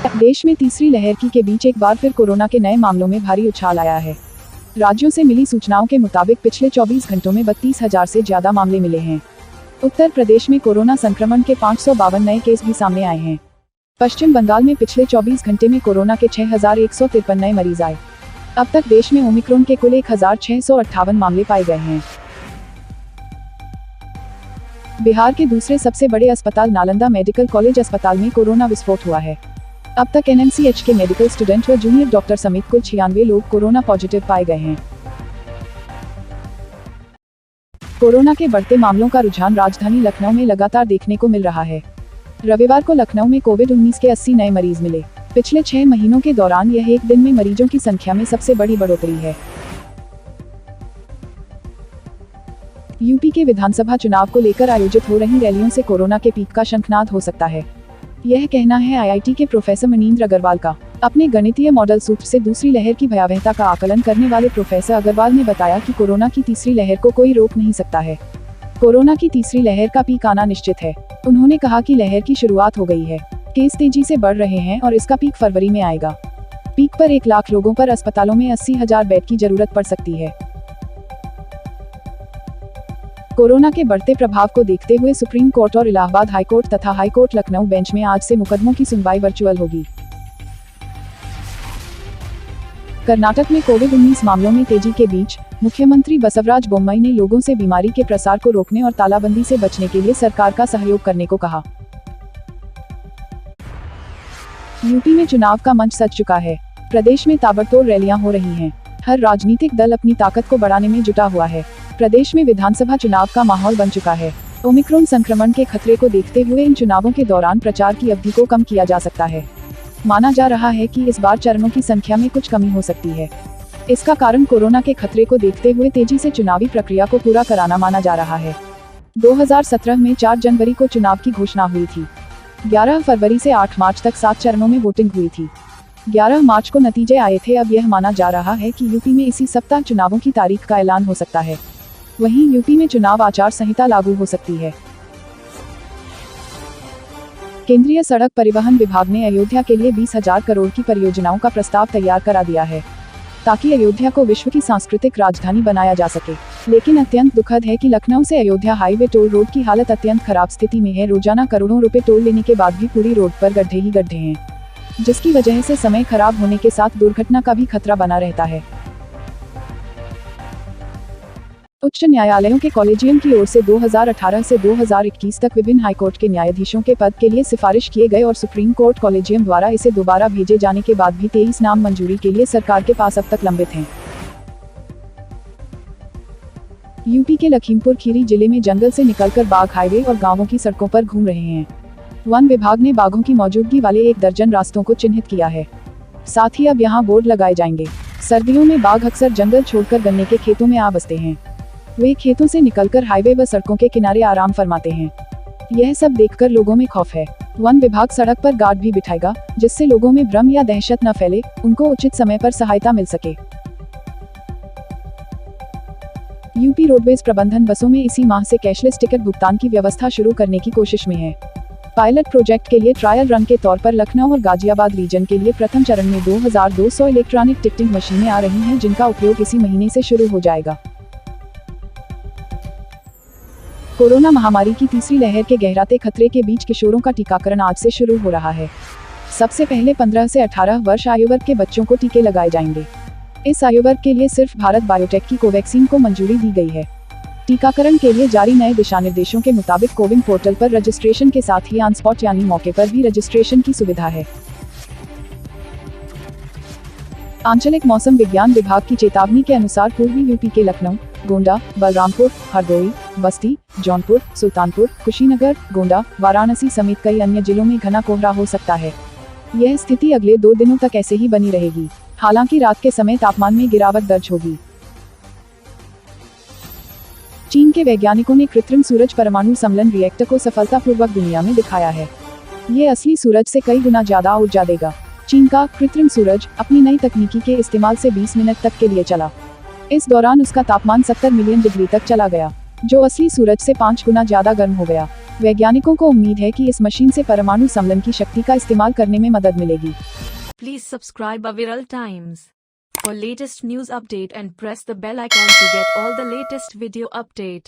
देश में तीसरी लहर के बीच एक बार फिर कोरोना के नए मामलों में भारी उछाल आया है। राज्यों से मिली सूचनाओं के मुताबिक पिछले 24 घंटों में 32,000 से ज्यादा मामले मिले हैं। उत्तर प्रदेश में कोरोना संक्रमण के 552 नए केस भी सामने आए हैं। पश्चिम बंगाल में पिछले 24 घंटे में कोरोना के 6,153 नए मरीज आए। अब तक देश में ओमिक्रॉन के कुल 1,658 मामले पाए गए हैं। बिहार के दूसरे सबसे बड़े अस्पताल नालंदा मेडिकल कॉलेज अस्पताल में कोरोना विस्फोट हुआ है। अब तक एनएमसीएच के मेडिकल स्टूडेंट व जूनियर डॉक्टर समेत कुल 96 लोग कोरोना पॉजिटिव पाए गए हैं। कोरोना के बढ़ते मामलों का रुझान राजधानी लखनऊ में लगातार देखने को मिल रहा है। रविवार को लखनऊ में कोविड-19 के 80 नए मरीज मिले। पिछले 6 महीनों के दौरान यह एक दिन में मरीजों की संख्या में सबसे बड़ी बढ़ोतरी है। यूपी के विधानसभा चुनाव को लेकर आयोजित हो रही रैलियों से कोरोना के पीक का शंखनाद हो सकता है। यह कहना है आईआईटी के प्रोफेसर मनींद्र अग्रवाल का। अपने गणितीय मॉडल सूत्र से दूसरी लहर की भयावहता का आकलन करने वाले प्रोफेसर अग्रवाल ने बताया कि कोरोना की तीसरी लहर को कोई रोक नहीं सकता है। कोरोना की तीसरी लहर का पीक आना निश्चित है। उन्होंने कहा कि लहर की शुरुआत हो गई है, केस तेजी से बढ़ रहे हैं और इसका पीक फरवरी में आएगा। पीक पर 1 लाख लोगों पर अस्पतालों में 80,000 बेड की जरूरत पड़ सकती है। कोरोना के बढ़ते प्रभाव को देखते हुए सुप्रीम कोर्ट और इलाहाबाद हाई कोर्ट तथा हाई कोर्ट लखनऊ बेंच में आज से मुकदमों की सुनवाई वर्चुअल होगी। कर्नाटक में कोविड-19 मामलों में तेजी के बीच मुख्यमंत्री बसवराज बोम्मई ने लोगों से बीमारी के प्रसार को रोकने और तालाबंदी से बचने के लिए सरकार का सहयोग करने को कहा। यूपी में चुनाव का मंच सज चुका है। प्रदेश में ताबड़तोड़ रैलियां हो रही हैं। हर राजनीतिक दल अपनी ताकत को बढ़ाने में जुटा हुआ है। प्रदेश में विधानसभा चुनाव का माहौल बन चुका है। ओमिक्रॉन संक्रमण के खतरे को देखते हुए इन चुनावों के दौरान प्रचार की अवधि को कम किया जा सकता है। माना जा रहा है कि इस बार चरणों की संख्या में कुछ कमी हो सकती है। इसका कारण कोरोना के खतरे को देखते हुए तेजी से चुनावी प्रक्रिया को पूरा कराना माना जा रहा है। 2017 में 4 जनवरी को चुनाव की घोषणा हुई थी। 11 फरवरी से 8 मार्च तक 7 चरणों में वोटिंग हुई थी। 11 मार्च को नतीजे आए थे। अब यह माना जा रहा है कि यूपी में इसी सप्ताह चुनावों की तारीख का ऐलान हो सकता है। वहीं यूपी में चुनाव आचार संहिता लागू हो सकती है। केंद्रीय सड़क परिवहन विभाग ने अयोध्या के लिए 20,000 करोड़ की परियोजनाओं का प्रस्ताव तैयार करा दिया है, ताकि अयोध्या को विश्व की सांस्कृतिक राजधानी बनाया जा सके। लेकिन अत्यंत दुखद है कि लखनऊ से अयोध्या हाईवे टोल रोड की हालत अत्यंत खराब स्थिति में है। रोजाना करोड़ों रुपए टोल लेने के बाद भी पूरी रोड पर गड्ढे ही गड्ढे हैं, जिसकी वजह से समय खराब होने के साथ दुर्घटना का भी खतरा बना रहता है। उच्च न्यायालयों के कॉलेजियम की ओर से 2018 से 2021 तक विभिन्न हाईकोर्ट के न्यायाधीशों के पद के लिए सिफारिश किए गए और सुप्रीम कोर्ट कॉलेजियम द्वारा इसे दोबारा भेजे जाने के बाद भी 23 नाम मंजूरी के लिए सरकार के पास अब तक लंबित हैं। यूपी के लखीमपुर खीरी जिले में जंगल से निकलकर बाघ हाईवे और गांवों की सड़कों पर घूम रहे हैं। वन विभाग ने बाघों की मौजूदगी वाले 1 दर्जन रास्तों को चिन्हित किया है। साथ ही अब यहाँ बोर्ड लगाए जाएंगे। सर्दियों में बाघ अक्सर जंगल छोड़कर गन्ने के खेतों में आ बसते हैं। वे खेतों से निकलकर हाईवे व सड़कों के किनारे आराम फरमाते हैं। यह सब देखकर लोगों में खौफ है। वन विभाग सड़क पर गार्ड भी बिठाएगा, जिससे लोगों में भ्रम या दहशत न फैले, उनको उचित समय पर सहायता मिल सके। यूपी रोडवेज प्रबंधन बसों में इसी माह से कैशलेस टिकट भुगतान की व्यवस्था शुरू करने की कोशिश में है। पायलट प्रोजेक्ट के लिए ट्रायल रन के तौर पर लखनऊ और गाजियाबाद रीजन के लिए प्रथम चरण में 2200 इलेक्ट्रॉनिक टिकटिंग मशीनें आ रही हैं, जिनका उपयोग इसी महीने से शुरू हो जाएगा। कोरोना महामारी की तीसरी लहर के गहराते खतरे के बीच किशोरों का टीकाकरण आज से शुरू हो रहा है। सबसे पहले 15 से 18 वर्ष आयु वर्ग के बच्चों को टीके लगाए जाएंगे। इस आयु वर्ग के लिए सिर्फ भारत बायोटेक की कोवैक्सीन को मंजूरी दी गई है। टीकाकरण के लिए जारी नए दिशा निर्देशों के मुताबिक कोविन पोर्टल पर रजिस्ट्रेशन के साथ ही ऑन स्पॉट यानी मौके पर भी रजिस्ट्रेशन की सुविधा है। आंचलिक मौसम विज्ञान विभाग की चेतावनी के अनुसार पूर्वी यूपी के लखनऊ, गोंडा, बलरामपुर, हरदोई, बस्ती, जौनपुर, सुल्तानपुर, कुशीनगर, गोंडा, वाराणसी समेत कई अन्य जिलों में घना कोहरा हो सकता है। यह स्थिति अगले 2 दिनों तक ऐसे ही बनी रहेगी। हालांकि रात के समय तापमान में गिरावट दर्ज होगी। चीन के वैज्ञानिकों ने कृत्रिम सूरज परमाणु सम्मेलन रिएक्टर को सफलतापूर्वक दुनिया में दिखाया है। ये असली सूरज से कई गुना ज्यादा ऊर्जा देगा। चीन का कृत्रिम सूरज अपनी नई तकनीकी के इस्तेमाल से 20 मिनट तक के लिए चला। इस दौरान उसका तापमान 70 मिलियन डिग्री तक चला गया, जो असली सूरज से 5 गुना ज्यादा गर्म हो गया। वैज्ञानिकों को उम्मीद है कि इस मशीन से परमाणु समलन की शक्ति का इस्तेमाल करने में मदद मिलेगी। Please subscribe Aviral Times for latest news update and press the bell icon to get all the latest video update.